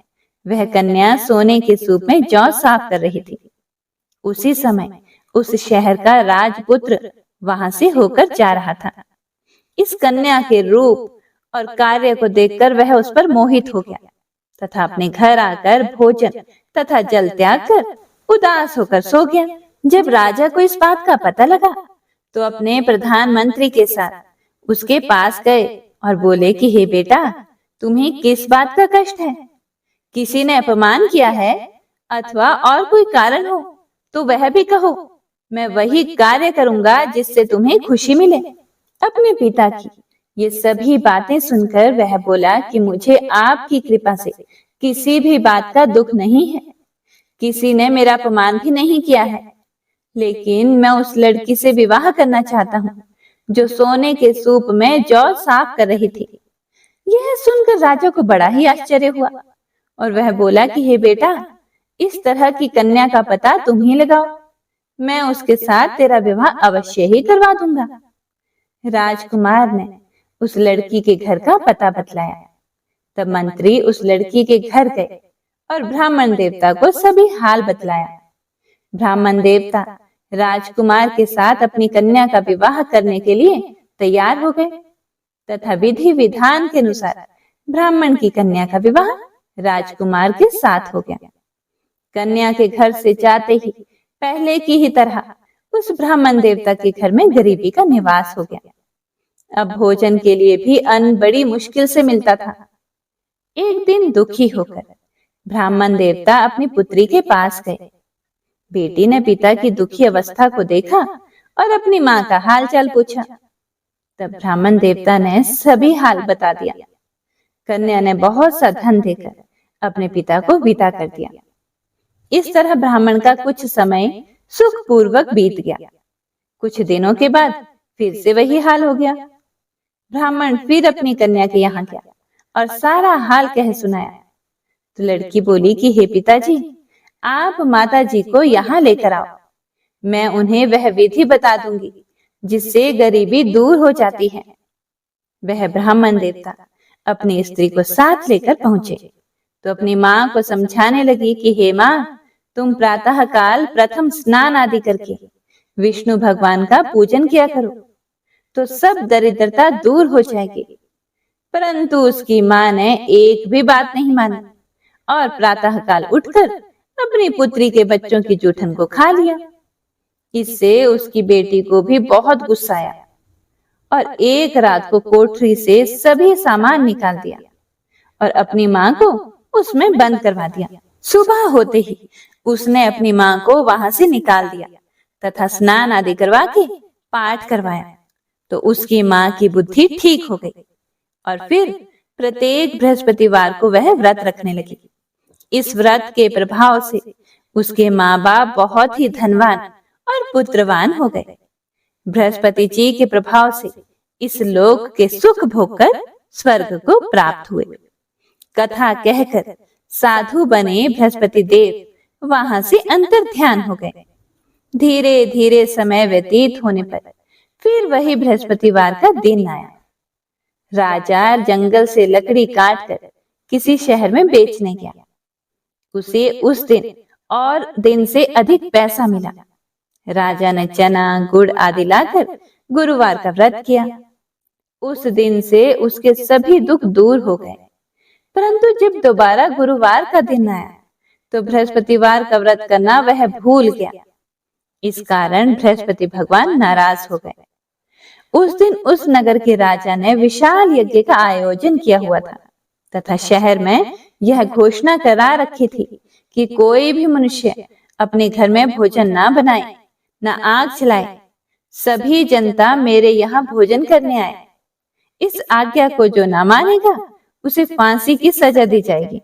वह कन्या सोने के सूप में जौ साफ कर रही थी। उसी समय उस शहर का राजपुत्र वहां से होकर जा रहा था। इस कन्या के रूप और कार्य को देखकर वह उस पर मोहित हो गया तथा अपने घर आकर भोजन तथा जल त्याग कर उदास होकर सो गया। जब राजा को इस बात का पता लगा तो अपने प्रधानमंत्री के साथ उसके पास गए और बोले कि हे बेटा, तुम्हें किस बात का कष्ट है? किसी ने अपमान किया है अथवा और कोई कारण हो तो वह भी कहो। मैं वही कार्य करूंगा जिससे तुम्हें खुशी मिले। अपने पिता की ये सभी बातें सुनकर वह बोला कि मुझे आपकी कृपा से किसी भी बात का दुख नहीं है। किसी ने मेरा अपमान भी नहीं किया है, लेकिन मैं उस लड़की से विवाह करना चाहता हूँ जो सोने के सूप में जौ साफ कर रही थी। यह सुनकर राजा को बड़ा ही आश्चर्य हुआ और वह बोला कि हे बेटा, इस तरह की कन्या का पता तुम ही लगाओ। मैं उसके साथ तेरा विवाह अवश्य ही करवा दूंगा। राजकुमार ने उस लड़की के घर का पता बतलाया। तब मंत्री उस लड़की के घर गए और ब्राह्मण देवता को सभी हाल बतलाया। ब्राह्मण देवता राजकुमार के साथ अपनी कन्या का विवाह करने के लिए तैयार हो गए तथा विधि विधान के अनुसार ब्राह्मण की कन्या का विवाह राजकुमार के साथ हो गया। कन्या के घर से जाते ही पहले की ही तरह उस ब्राह्मण देवता के घर में गरीबी का निवास हो गया। अब भोजन के लिए भी अन्न बड़ी मुश्किल से मिलता था। एक दिन दुखी होकर ब्राह्मण देवता अपनी पुत्री के पास गए। बेटी ने पिता की दुखी अवस्था को देखा और अपनी माँ का हालचाल पूछा। तब ब्राह्मण देवता ने सभी हाल बता दिया। कन्या ने बहुत सा धन देकर अपने पिता को विदा कर दिया। इस तरह ब्राह्मण का कुछ समय सुखपूर्वक बीत गया। कुछ दिनों के बाद फिर से वही हाल हो गया। ब्राह्मण फिर अपनी कन्या के यहाँ गया और सारा हाल कह सुनाया। तो लड़की बोली कि हे पिताजी, आप माता जी को यहाँ लेकर आओ। मैं उन्हें वह विधि बता दूंगी जिससे गरीबी दूर हो जाती है। वह ब्राह्मण देवता अपनी स्त्री को साथ लेकर पहुंचे तो अपनी माँ को समझाने लगी कि हे माँ, तुम प्रातः काल प्रथम स्नान आदि करके विष्णु भगवान का पूजन किया करो तो सब दरिद्रता दूर हो जाएगी। परंतु उसकी माँ ने एक भी बात नहीं मानी और प्रातःकाल उठकर अपनी पुत्री के बच्चों की जूठन को खा लिया। इससे उसकी बेटी को भी बहुत गुस्सा आया और एक रात को कोठरी से सभी सामान निकाल दिया और अपनी माँ को उसमें बंद करवा दिया। सुबह होते ही उसने अपनी माँ को वहां से निकाल दिया तथा स्नान आदि करवा के पाठ करवाया, तो उसकी माँ की बुद्धि ठीक हो गई और फिर प्रत्येक बृहस्पतिवार को वह व्रत रखने लगी। इस व्रत के प्रभाव से उसके माँ बाप बहुत ही धनवान और पुत्रवान हो गए। बृहस्पति जी के प्रभाव से इस लोक के सुख भोगकर स्वर्ग को प्राप्त हुए। कथा कहकर साधु बने बृहस्पति देव वहां से अंतर ध्यान हो गए। धीरे धीरे समय व्यतीत होने पर फिर वही बृहस्पतिवार का दिन आया। राजा जंगल से लकड़ी काट कर किसी शहर में बेचने गया। उसे उस दिन और दिन से अधिक पैसा मिला। राजा ने चना गुड़ आदि लाकर गुरुवार का व्रत किया। उस दिन से उसके सभी दुख दूर हो गए। परंतु जब दोबारा गुरुवार का दिन आया तो बृहस्पतिवार का व्रत करना वह भूल गया। इस कारण बृहस्पति भगवान नाराज हो गए। उस दिन उस नगर के राजा ने विशाल यज्ञ का आयोजन किया हुआ था तथा शहर में यह घोषणा करा रखी थी कि कोई भी मनुष्य अपने घर में भोजन ना बनाए, न आग जलाए। सभी जनता मेरे यहाँ भोजन करने आए। इस आज्ञा को जो ना मानेगा उसे फांसी की सजा दी जाएगी।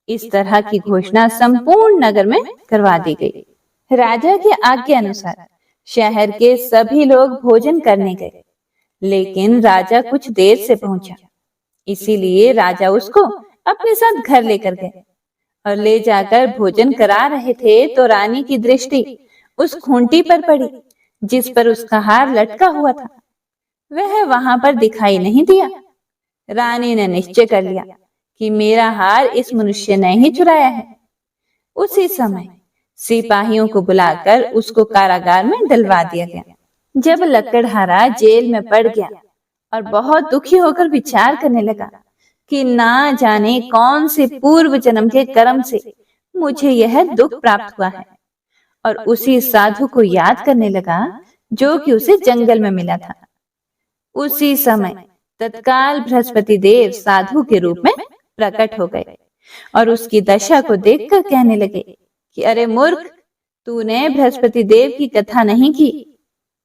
इस तरह की घोषणा संपूर्ण नगर में करवा दी गई। राजा की आज्ञा अनुसार शहर के सभी लोग भोजन करने गए, लेकिन राजा कुछ देर से पहुंचा। इसीलिए राजा उसको अपने साथ घर लेकर गए और ले जाकर भोजन करा रहे थे तो रानी की दृष्टि उस खूंटी पर पड़ी जिस पर उसका हार लटका हुआ था। वह वहां पर दिखाई नहीं दिया। रानी ने निश्चय कर लिया कि मेरा हार इस मनुष्य ने ही चुराया है। उसी समय सिपाहियों को बुलाकर उसको कारागार में डलवा दिया गया। जब लकड़हारा जेल में पड़ गया और बहुत दुखी होकर विचार करने लगा कि ना जाने कौन से पूर्व जन्म के कर्म से मुझे यह दुख प्राप्त हुआ है, और उसी साधु को याद करने लगा जो कि उसे जंगल में मिला था। उसी समय तत्काल बृहस्पति देव साधु के रूप में प्रकट हो गए और उसकी दशा को देखकर कहने लगे कि अरे मूर्ख, तूने बृहस्पति देव की कथा नहीं की,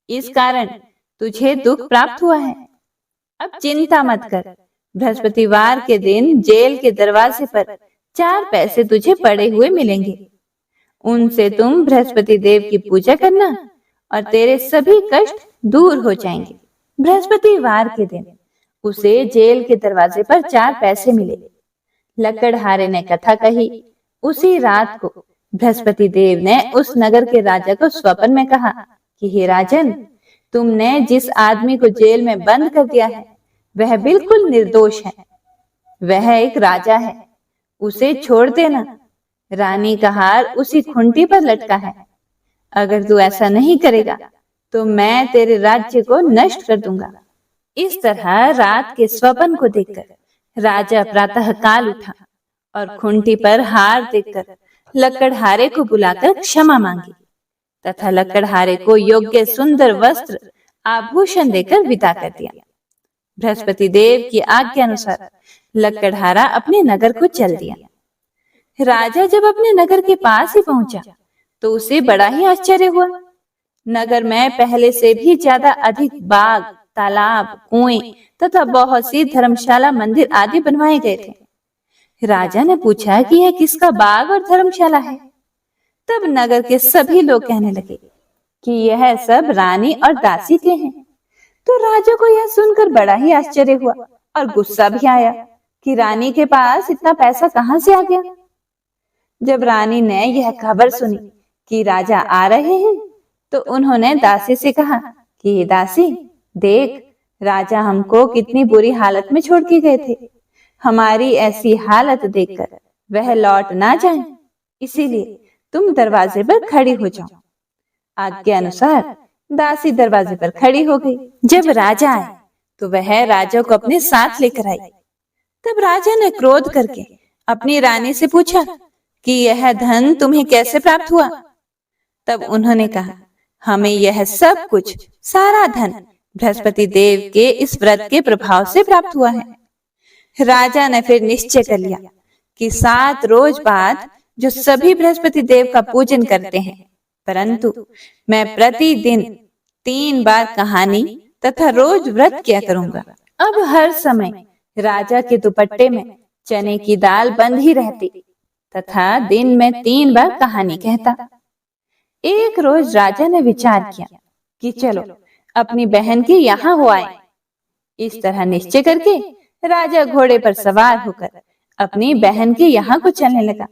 इस कारण तुझे दुख प्राप्त हुआ है। अब चिंता मत कर, बृहस्पतिवार के दिन जेल के दरवाजे पर 4 पैसे तुझे पड़े हुए मिलेंगे। उनसे तुम बृहस्पति देव की पूजा करना और तेरे सभी कष्ट दूर हो जाएंगे। बृहस्पतिवार के दिन उसे जेल के दरवाजे पर 4 पैसे मिले। लकड़हारे ने कथा कही। उसी रात को बृहस्पति देव ने उस नगर के राजा को स्वप्न में कहा कि हे राजन, तुमने जिस आदमी को जेल में बंद कर दिया है वह बिल्कुल निर्दोष है। वह एक राजा है, उसे छोड़ देना। रानी का हार उसी खूंटी पर लटका है। अगर तू ऐसा नहीं करेगा तो मैं तेरे राज्य को नष्ट कर दूंगा। इस तरह रात के स्वप्न को देखकर राजा प्रातः काल उठा और खूंटी पर हार देखकर लकड़हारे को बुलाकर क्षमा मांगी तथा लकड़हारे को योग्य सुंदर वस्त्र आभूषण देकर विदा कर दिया। बृहस्पति देव की आज्ञा अनुसार लकड़हारा अपने नगर को चल दिया। राजा जब अपने नगर के पास ही पहुंचा तो उसे बड़ा ही आश्चर्य हुआ। नगर में पहले से भी ज्यादा अधिक बाग, तालाब, कुएं तथा बहुत सी धर्मशाला, मंदिर आदि बनवाए गए थे। राजा ने पूछा कि यह किसका बाग और धर्मशाला है। तब नगर के सभी लोग कहने लगे कि यह सब रानी और दासी के हैं। तो राजा को यह सुनकर बड़ा ही आश्चर्य हुआ और गुस्सा भी आया कि रानी के पास इतना पैसा कहां से आ गया। जब रानी ने यह खबर सुनी कि राजा आ रहे हैं तो उन्होंने दासी से कहा कि दासी, देख, राजा हमको कितनी बुरी हालत में छोड़ के गए थे। हमारी ऐसी हालत देखकर वह लौट ना जाए, इसीलिए तुम दरवाजे पर खड़ी हो जाओ। आज्ञा अनुसार दासी दरवाजे पर खड़ी हो गई। जब राजा आए तो वह राजा को अपने साथ लेकर आई। तब राजा ने क्रोध करके अपनी रानी से पूछा कि यह धन तुम्हें कैसे प्राप्त हुआ। तब उन्होंने कहा, हमें यह सब कुछ, सारा धन बृहस्पति देव के इस व्रत के प्रभाव से प्राप्त हुआ है। राजा ने फिर निश्चय कर लिया कि 7 रोज बाद जो सभी बृहस्पति देव का पूजन करते हैं, परंतु मैं प्रतिदिन 3 बार कहानी तथा रोज व्रत किया करूंगा। अब हर समय राजा के दुपट्टे में चने की दाल बंद ही रहती तथा दिन में 3 बार कहानी कहता। एक रोज राजा ने विचार किया कि चलो अपनी बहन के यहाँ हो आए। इस तरह निश्चय करके राजा घोड़े पर सवार होकर अपनी बहन के यहाँ को चलने लगा।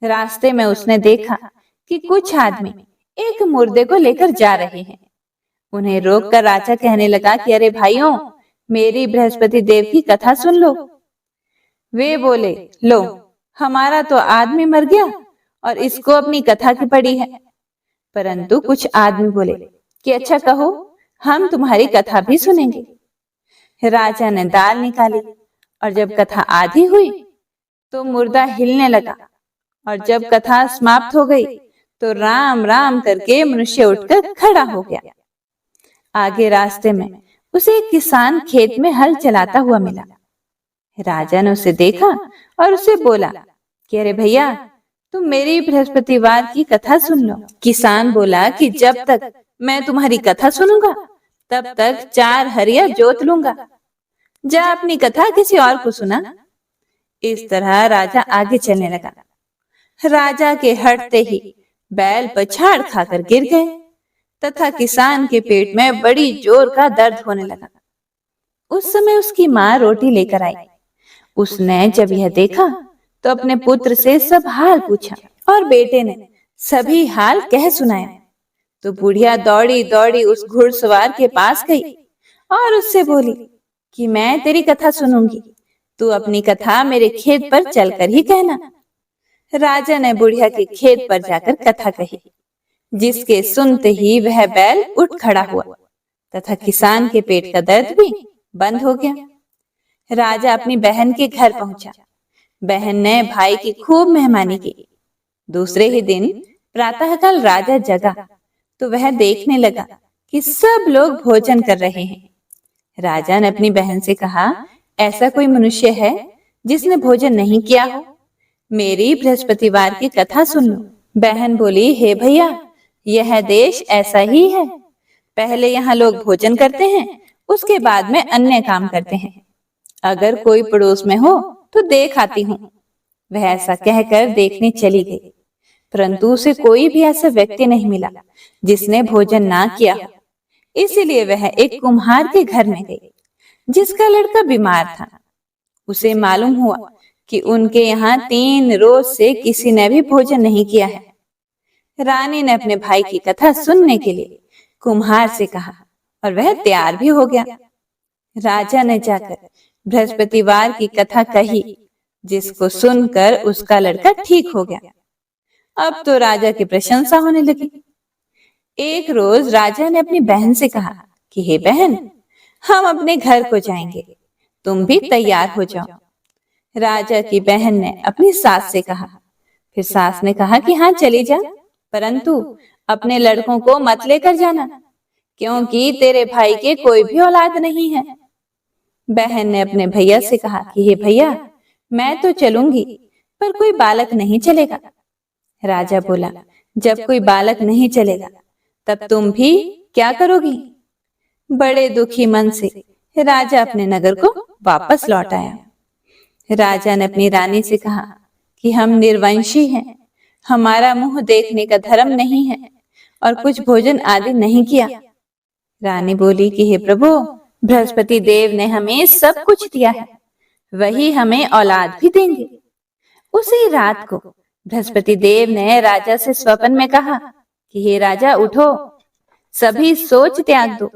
रास्ते में उसने देखा कि कुछ आदमी एक मुर्दे को लेकर जा रहे हैं। उन्हें रोककर राजा कहने लगा कि अरे भाइयों, मेरी बृहस्पति देव की कथा सुन लो। वे बोले, लो, हमारा तो आदमी मर गया और इसको अपनी कथा की पड़ी है। परंतु कुछ आदमी बोले कि अच्छा कहो, हम तुम्हारी कथा भी सुनेंगे। राजा ने दाल निकाली और जब कथा आधी हुई तो मुर्दा हिलने लगा और जब कथा समाप्त हो गई तो राम राम करके मनुष्य उठकर खड़ा हो गया। आगे रास्ते में उसे एक किसान खेत में हल चलाता हुआ मिला। राजा ने उसे देखा और उसे बोला कि अरे भैया, तुम मेरी बृहस्पतिवार की कथा सुन लो। किसान बोला कि जब तक मैं तुम्हारी कथा सुनूंगा तब तक 4 हरिया जोत लूंगा। जा अपनी कथा किसी और को सुना। इस तरह राजा आगे चलने लगा। राजा के हटते ही बैल पछाड़ खाकर गिर गए तथा किसान के पेट में बड़ी जोर का दर्द होने लगा। उस समय उसकी माँ रोटी लेकर आई। उसने जब यह देखा तो अपने पुत्र से सब हाल पूछा और बेटे ने सभी हाल कह सुनाया। तो बुढ़िया दौड़ी दौड़ी उस घुड़सवार के पास गई और उससे बोली कि मैं तेरी कथा सुनूंगी, तू अपनी कथा मेरे खेत पर चलकर ही कहना। राजा ने बुढ़िया के खेत पर जाकर कथा कही, जिसके सुनते ही वह बैल उठ खड़ा हुआ तथा किसान के पेट का दर्द भी बंद हो गया। राजा अपनी बहन के घर पहुंचा। बहन ने भाई की खूब मेहमानी की। दूसरे ही दिन प्रातःकाल राजा जगा तो वह देखने लगा कि सब लोग भोजन कर रहे हैं। राजा ने अपनी बहन से कहा, ऐसा कोई मनुष्य है जिसने भोजन नहीं किया हो? मेरी बृहस्पतिवार की कथा सुन लो। बहन बोली, हे भैया, यह देश ऐसा ही है। पहले यहाँ लोग भोजन करते हैं, उसके बाद में अन्य काम करते हैं। अगर कोई पड़ोस में हो तो देख आती हूँ। वह ऐसा कहकर देखने चली गई, परंतु उसे कोई भी ऐसा व्यक्ति नहीं मिला जिसने भोजन ना किया हो। इसीलिए वह एक कुम्हार के घर में गई, जिसका लड़का बीमार था। उसे मालूम हुआ कि उनके यहाँ 3 रोज से किसी ने भी भोजन नहीं किया है। रानी ने अपने भाई की कथा सुनने के लिए कुम्हार से कहा और वह तैयार भी हो गया। राजा ने जाकर बृहस्पतिवार की कथा कही, जिसको सुनकर उसका लड़का ठीक हो गया। अब तो राजा की प्रशंसा होने लगी। एक रोज राजा ने अपनी बहन से कहा कि हे बहन, हम अपने घर को जाएंगे, तुम भी तैयार हो जाओ। राजा की बहन ने अपनी सास से कहा। फिर सास ने कहा कि हाँ चली जा, परंतु अपने लड़कों को मत लेकर जाना, क्योंकि तेरे भाई के कोई भी औलाद नहीं है। बहन ने अपने भैया से कहा कि हे भैया, मैं तो चलूंगी, पर कोई बालक नहीं चलेगा। राजा बोला, जब कोई बालक नहीं चलेगा तब तुम भी क्या करोगी? बड़े दुखी मन से राजा अपने नगर को वापस लौट आया। राजा ने अपनी रानी से कहा कि हम निर्वंशी हैं, हमारा मुंह देखने का धर्म नहीं है और कुछ भोजन आदि नहीं किया। रानी बोली कि हे प्रभु, बृहस्पति देव ने हमें सब कुछ दिया है, वही हमें औलाद भी देंगे। उसी रात को बृहस्पति देव ने राजा से स्वप्न में कहा कि हे राजा, उठो, सभी सोच त्याग दो,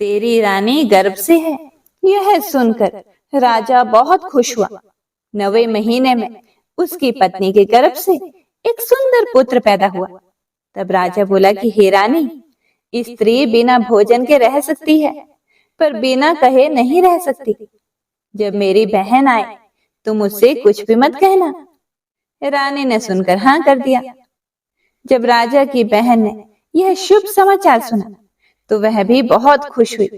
तेरी रानी गर्भ से है। यह सुनकर राजा बहुत खुश हुआ। 9वें महीने में उसकी पत्नी के गर्भ से एक सुंदर पुत्र पैदा हुआ। तब राजा बोला कि हे रानी, स्त्री बिना भोजन के रह सकती है, पर बिना कहे नहीं रह सकती। जब मेरी बहन आए तो मुझसे कुछ भी मत कहना। रानी ने सुनकर हाँ कर दिया। जब राजा की बहन ने यह शुभ समाचार सुना तो वह भी बहुत खुश हुई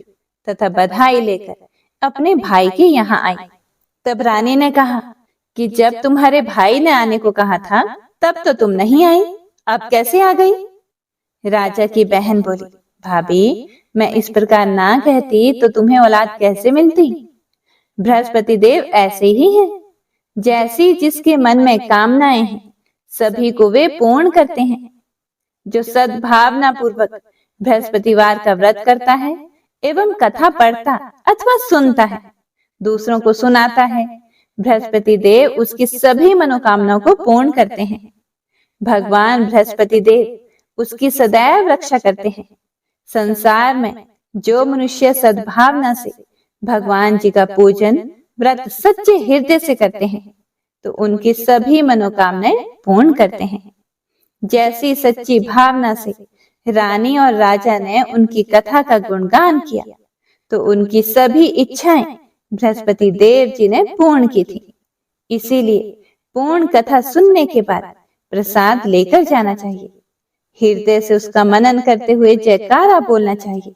तथा बधाई लेकर अपने भाई के यहाँ आई। तब रानी ने कहा कि जब तुम्हारे भाई ने आने को कहा था तब तो तुम नहीं आई, अब कैसे आ गई? राजा की बहन बोली, भाभी, मैं इस प्रकार ना कहती तो तुम्हें औलाद कैसे मिलती? बृहस्पति देव ऐसे ही हैं। जैसी जिसके मन में कामनाएं हैं सभी को वे पूर्ण करते हैं। जो सद्भावना पूर्वक बृहस्पतिवार का व्रत करता है एवं कथा पढ़ता अथवा सुनता है, दूसरों को सुनाता है, बृहस्पति देव उसकी सभी मनोकामनाओं को पूर्ण करते हैं। भगवान बृहस्पति देव उसकी सदैव रक्षा करते हैं। संसार में जो मनुष्य सद्भावना से भगवान जी का पूजन व्रत सच्चे हृदय से करते हैं तो उनकी सभी मनोकामनाएं पूर्ण करते हैं। जैसी सच्ची भावना से रानी और राजा ने उनकी कथा का गुणगान किया तो उनकी सभी इच्छाएं बृहस्पति देव जी ने पूर्ण की थी। इसीलिए पूर्ण कथा सुनने के बाद प्रसाद लेकर जाना चाहिए। हृदय से उसका मनन करते हुए जयकारा बोलना चाहिए।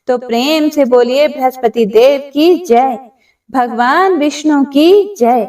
तो प्रेम से बोलिए, बृहस्पति देव की जय, भगवान विष्णु की जय।